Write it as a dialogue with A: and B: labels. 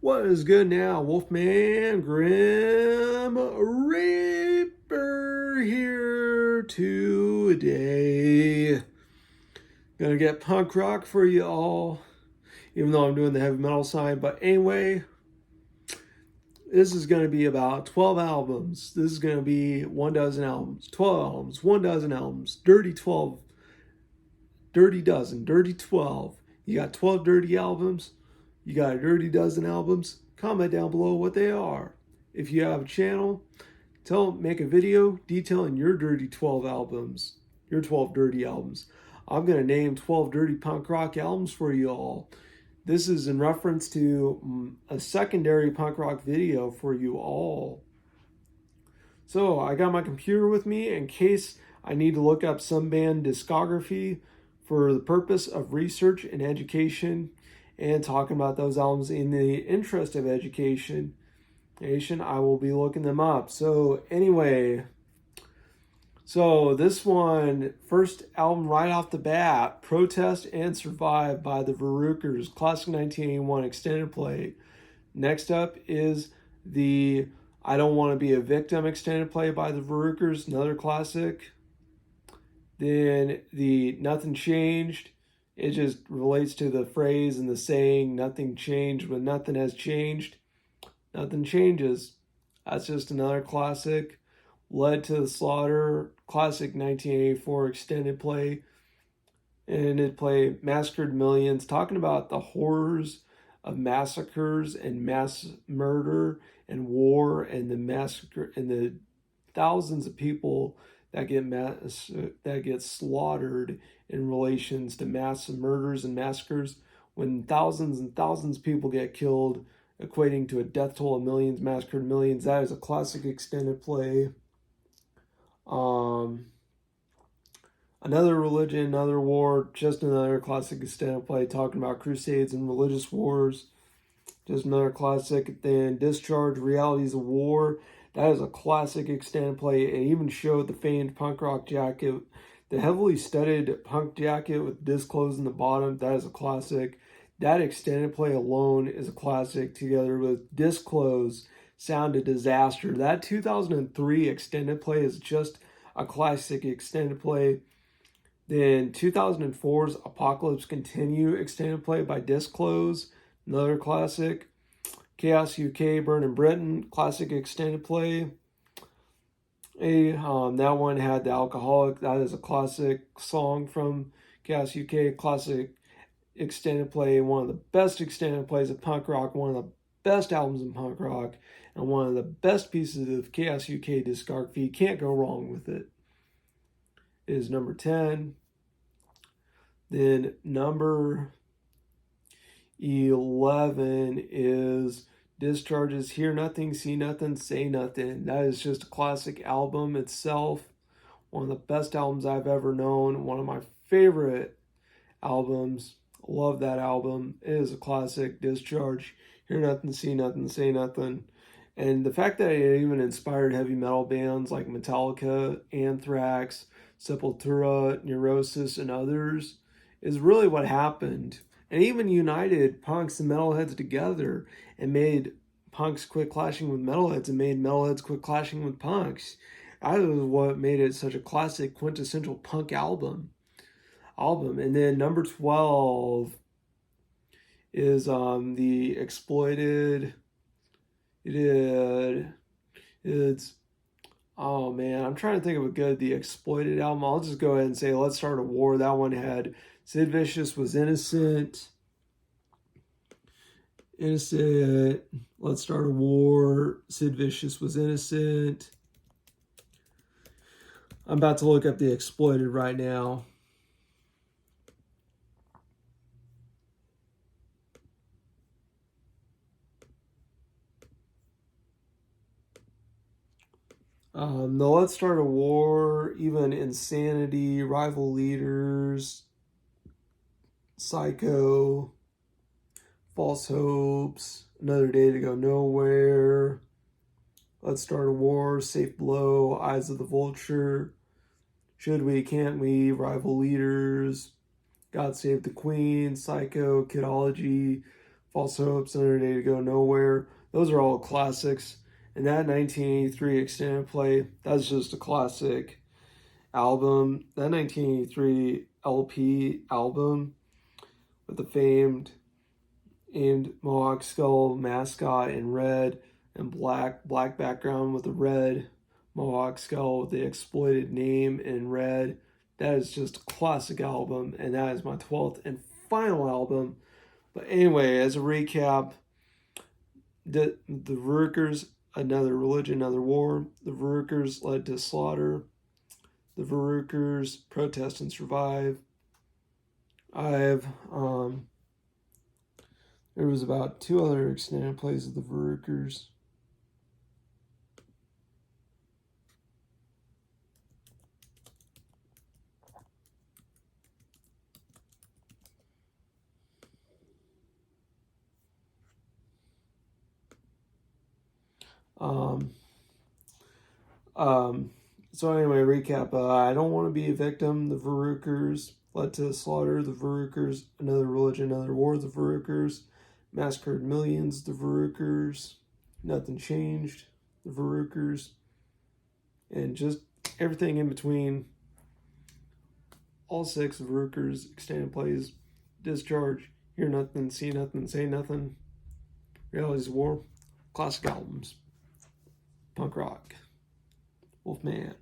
A: What is good now? Wolfman Grim Reaper here today. Gonna get punk rock for you all, even though I'm doing the heavy metal side. But anyway, this is gonna be about 12 albums. This is gonna be 1 dozen albums, 12 albums, 1 dozen albums, dirty 12, dirty dozen, dirty 12. You got 12 dirty albums. You got a dirty dozen albums? Comment down below what they are. If you have a channel, make a video detailing your dirty 12 albums, your 12 dirty albums. I'm going to name 12 dirty punk rock albums for you all. This is in reference to a secondary punk rock video for you all. So I got my computer with me in case I need to look up some band discography for the purpose of research and education, and talking about those albums in the interest of education. I will be looking them up. So anyway, this one, first album right off the bat, Protest and Survive by the Verrückers, classic 1981 extended play. Next up is the I Don't Want to Be a Victim extended play by the Verrückers, another classic. Then the Nothing Changed. It just relates to the phrase and the saying, nothing changed when nothing has changed. Nothing changes. That's just another classic. Led to the Slaughter, classic 1984 extended play. And it played Massacred Millions, talking about the horrors of massacres and mass murder and war and the massacre and the thousands of people that get slaughtered in relations to mass murders and massacres. When thousands and thousands of people get killed, equating to a death toll of millions, massacred millions. That is a classic extended play. Another Religion, Another War, just another classic extended play talking about crusades and religious wars. Just another classic. Then Discharge, Realities of War. That is a classic extended play. It even showed the famed punk rock jacket, the heavily studded punk jacket with disclose in the bottom. That is a classic. That extended play alone is a classic, together with Disclose, Sound of Disaster. That 2003 extended play is just a classic extended play. Then 2004's Apocalypse Continue extended play by Disclose, another classic. Chaos UK, Burning Britain, classic extended play. That one had The Alcoholic. That is a classic song from Chaos UK, classic extended play. One of the best extended plays of punk rock, one of the best albums in punk rock, and one of the best pieces of Chaos UK discography. You can't go wrong with it. It is number 10. Then number 11 is Discharge's Hear Nothing, See Nothing, Say Nothing. That is just a classic album itself. One of the best albums I've ever known. One of my favorite albums. Love that album. It is a classic. Discharge, Hear Nothing, See Nothing, Say Nothing. And the fact that it even inspired heavy metal bands like Metallica, Anthrax, Sepultura, Neurosis, and others is really what happened. And even united punks and metalheads together and made punks quit clashing with metalheads and made metalheads quit clashing with punks. That was what made it such a classic, quintessential punk album. And then number 12 is The Exploited. It's oh man, I'm trying to think of a good The Exploited album. I'll just go ahead and say Let's Start a War. That one had Sid Vicious Was Innocent. Let's Start a War. Sid Vicious Was Innocent. I'm about to look up The Exploited right now. The Let's Start a War, even Insanity, Rival Leaders, Psycho, False Hopes, Another Day to Go Nowhere, Let's Start a War, Safe Blow, Eyes of the Vulture, Should We, Can't We, Rival Leaders, God Save the Queen, Psycho, Kidology, False Hopes, Another Day to Go Nowhere. Those are all classics. And that 1983 extended play, that's just a classic album. That 1983 LP album with the famed and Mohawk Skull mascot in red and black background with a red Mohawk Skull with the exploited name in red. That is just a classic album, and that is my 12th and final album. But anyway, as a recap, the Verruckers, Another Religion, Another War. The Verruckers led to slaughter. The Verruckers, Protest and Survive. There was about 2 other extended plays of the Verruckers. So anyway, recap. I Don't Want to Be a Victim. The Verruckers led to slaughter. The Verruckers, Another Religion, Another War. The Verruckers massacred millions. The Verruckers, Nothing Changed. The Verruckers, and just everything in between. All 6 Verruckers extended plays. Discharge, Hear Nothing, See Nothing, Say Nothing. Reality's War. Classic albums. Punk rock. Wolfman.